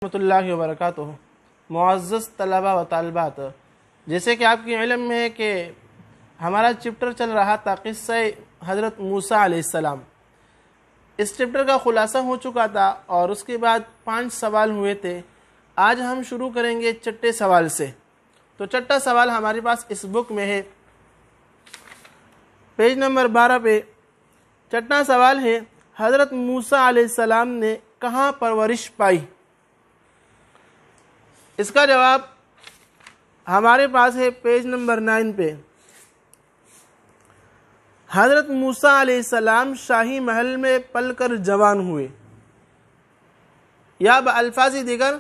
رحمۃ اللہ وبرکاتہ۔ معزز طلبہ و طالبات، جیسے کہ آپ کی علم میں ہے کہ ہمارا چپٹر چل رہا تھا قصہ حضرت موسیٰ علیہ السلام۔ اس چپٹر کا خلاصہ ہو چکا تھا اور اس کے بعد 5 سوال ہوئے تھے۔ آج ہم شروع کریں گے چھٹے سوال سے۔ تو چھٹا سوال ہمارے پاس اس بک میں ہے، پیج نمبر 12 پہ۔ چھٹا سوال ہے، حضرت موسیٰ علیہ السلام نے کہاں پرورش پائی؟ اس کا جواب ہمارے پاس ہے پیج نمبر 9 پہ۔ حضرت موسیٰ علیہ السلام شاہی محل میں پل کر جوان ہوئے، یا بالفاظ دیگر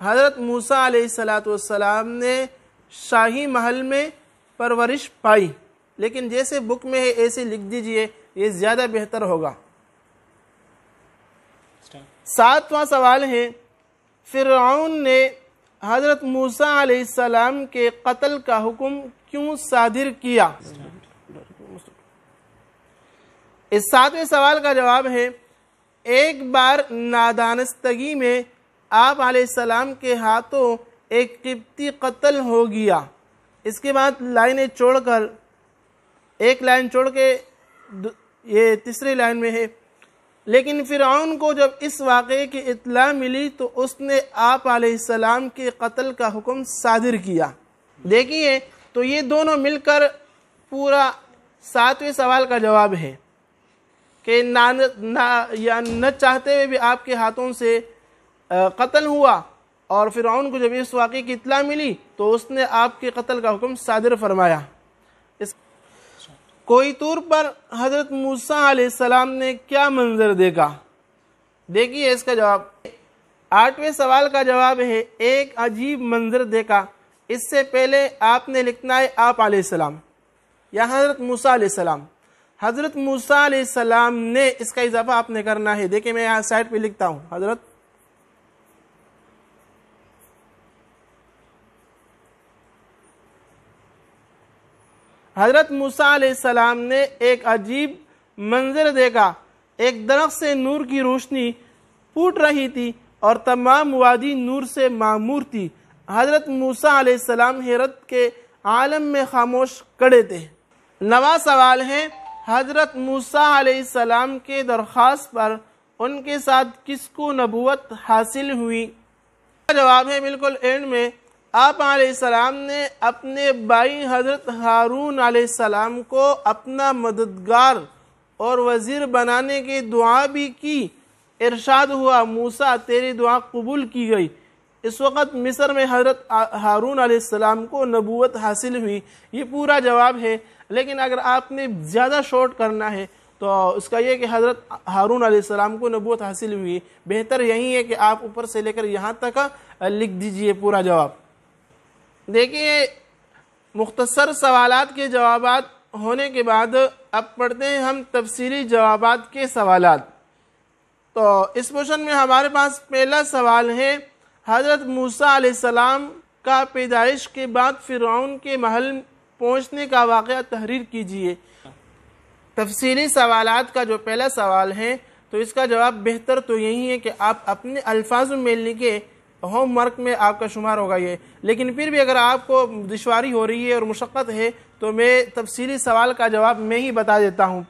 حضرت موسیٰ علیہ السلام نے شاہی محل میں پرورش پائی، لیکن جیسے بک میں ہے ایسے لکھ دیجئے، یہ زیادہ بہتر ہوگا۔ 7واں سوال ہے، فرعون نے حضرت موسیٰ علیہ السلام کے قتل کا حکم کیوں صادر کیا؟ اس 7ویں سوال کا جواب ہے، ایک بار نادانستگی میں آپ علیہ السلام کے ہاتھوں ایک قبطی قتل ہو گیا۔ اس کے بعد ایک لائن چھوڑ کے یہ تیسری لائن میں ہے، لیکن فرعون کو جب اس واقعے کی اطلاع ملی تو اس نے آپ علیہ السلام کے قتل کا حکم صادر کیا۔ دیکھیے تو یہ دونوں مل کر پورا 7ویں سوال کا جواب ہے کہ نہ چاہتے ہوئے بھی آپ کے ہاتھوں سے قتل ہوا، اور فرعون کو جب اس واقعے کی اطلاع ملی تو اس نے آپ کے قتل کا حکم صادر فرمایا۔ کوئی طور پر حضرت موسیٰ علیہ السلام نے کیا منظر دیکھا؟ دیکھیے اس کا جواب 8ویں سوال کا جواب ہے، ایک عجیب منظر دیکھا۔ اس سے پہلے آپ نے لکھنا ہے آپ علیہ السلام یا حضرت موسیٰ علیہ السلام۔ حضرت موسیٰ علیہ السلام نے، اس کا اضافہ آپ نے کرنا ہے۔ دیکھیں میں یہاں سائٹ پہ لکھتا ہوں، حضرت موسیٰ علیہ السلام نے ایک عجیب منظر دیکھا۔ ایک درخت سے نور کی روشنی پھوٹ رہی تھی اور تمام وادی نور سے معمور تھی۔ حضرت موسیٰ علیہ السلام حیرت کے عالم میں خاموش کھڑے تھے۔ 9واں سوال ہے، حضرت موسیٰ علیہ السلام کے درخواست پر ان کے ساتھ کس کو نبوت حاصل ہوئی؟ جواب ہے بالکل اینڈ میں، آپ علیہ السلام نے اپنے بھائی حضرت ہارون علیہ السلام کو اپنا مددگار اور وزیر بنانے کی دعا بھی کی۔ ارشاد ہوا، موسیٰ تیری دعا قبول کی گئی۔ اس وقت مصر میں حضرت ہارون علیہ السلام کو نبوت حاصل ہوئی۔ یہ پورا جواب ہے، لیکن اگر آپ نے زیادہ شارٹ کرنا ہے تو اس کا یہ کہ حضرت ہارون علیہ السلام کو نبوت حاصل ہوئی۔ بہتر یہی ہے کہ آپ اوپر سے لے کر یہاں تک لکھ دیجئے پورا جواب۔ دیکھیے مختصر سوالات کے جوابات ہونے کے بعد اب پڑھتے ہیں ہم تفصیلی جوابات کے سوالات۔ تو اس پورشن میں ہمارے پاس پہلا سوال ہے، حضرت موسیٰ علیہ السلام کا پیدائش کے بعد فرعون کے محل پہنچنے کا واقعہ تحریر کیجیے۔ تفصیلی سوالات کا جو پہلا سوال ہے تو اس کا جواب بہتر تو یہی ہے کہ آپ اپنے الفاظ میں لکھیں، ہوم ورک میں آپ کا شمار ہوگا یہ، لیکن پھر بھی اگر آپ کو دشواری ہو رہی ہے اور مشقت ہے تو میں تفصیلی سوال کا جواب میں ہی بتا دیتا ہوں۔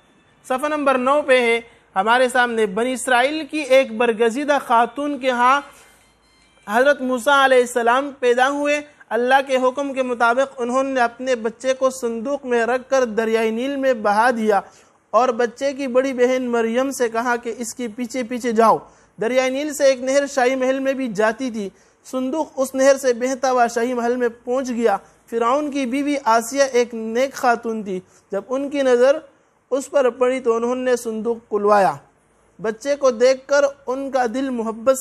صفحہ نمبر 9 پہ ہے ہمارے سامنے، بنی اسرائیل کی ایک برگزیدہ خاتون کے ہاں حضرت موسیٰ علیہ السلام پیدا ہوئے۔ اللہ کے حکم کے مطابق انہوں نے اپنے بچے کو صندوق میں رکھ کر دریائے نیل میں بہا دیا اور بچے کی بڑی بہن مریم سے کہا کہ اس کے پیچھے پیچھے جاؤ۔ دریائے نیل سے ایک نہر شاہی محل میں بھی جاتی تھی۔ صندوق اس نہر سے بہتا ہوا شاہی محل میں پہنچ گیا۔ فرعون کی بیوی آسیہ ایک نیک خاتون تھی۔ جب ان کی نظر اس پر پڑی تو انہوں نے صندوق کھلوایا۔ بچے کو دیکھ کر ان کا دل محبت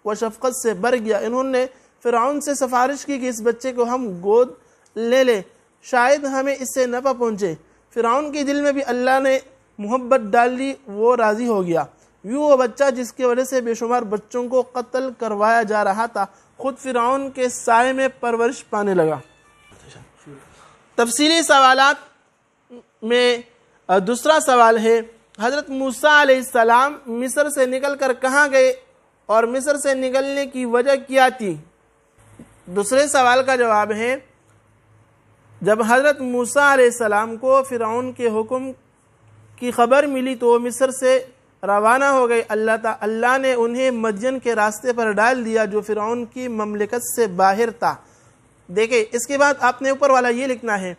و شفقت سے بھر گیا۔ انہوں نے فرعون سے سفارش کی کہ اس بچے کو ہم گود لے لیں، شاید ہمیں اس سے نفع پہنچے۔ فرعون کے دل میں بھی اللہ نے محبت ڈال دی، وہ راضی ہو گیا۔ یوں وہ بچہ جس کی وجہ سے بے شمار بچوں کو قتل کروایا جا رہا تھا، خود فرعون کے سائے میں پرورش پانے لگا۔ تفصیلی سوالات میں دوسرا سوال ہے، حضرت موسیٰ علیہ السلام مصر سے نکل کر کہاں گئے؟ اور مصر سے نکلنے کی وجہ کیا تھی؟ دوسرے سوال کا جواب ہے، جب حضرت موسیٰ علیہ السلام کو فرعون کے حکم کی خبر ملی تو وہ مصر سے روانہ ہو گئے۔ اللہ نے انہیں مدین کے راستے پر ڈال دیا جو فرعون کی مملکت سے باہر تھا۔ دیکھیں اس کے بعد آپ نے اوپر والا یہ لکھنا ہے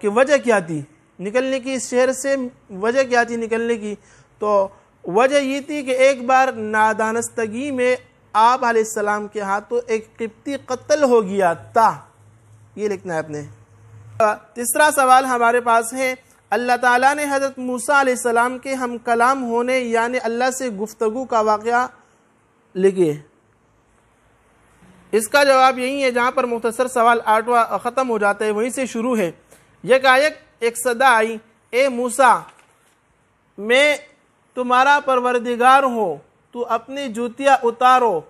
کہ وجہ کیا تھی نکلنے کی، اس شہر سے وجہ کیا تھی نکلنے کی؟ تو وجہ یہ تھی کہ ایک بار نادانستگی میں آپ علیہ السلام کے ہاتھوں ایک قبطی قتل ہو گیا تھا، یہ لکھنا ہے اپنے۔ تیسرا سوال ہمارے پاس ہے، اللہ تعالیٰ نے حضرت موسیٰ علیہ السلام کے ہم کلام ہونے یعنی اللہ سے گفتگو کا واقعہ لکھے۔ اس کا جواب یہی ہے، جہاں پر مختصر سوال 8واں ختم ہو جاتا ہے وہیں سے شروع ہے۔ یکایک ایک صدا آئی، اے موسیٰ میں تمہارا پروردگار ہوں، تو اپنی جوتیاں اتارو،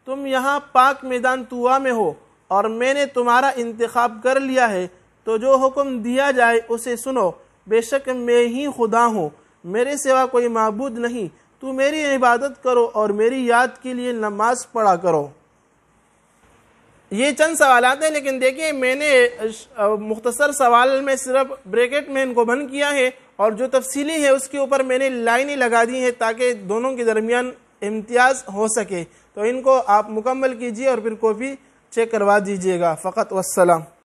تم یہاں پاک میدان طویٰ میں ہو اور میں نے تمہارا انتخاب کر لیا ہے، تو جو حکم دیا جائے اسے سنو، بے شک میں ہی خدا ہوں، میرے سوا کوئی معبود نہیں، تو میری عبادت کرو اور میری یاد کے لیے نماز پڑھا کرو۔ یہ چند سوالات ہیں، لیکن دیکھیں میں نے مختصر سوال میں صرف بریکٹ میں ان کو بند کیا ہے اور جو تفصیلی ہے اس کے اوپر میں نے لائنیں لگا دی ہیں تاکہ دونوں کے درمیان امتیاز ہو سکے۔ تو ان کو آپ مکمل کیجئے اور پھر کاپی چیک کروا دیجئے گا۔ فقط والسلام۔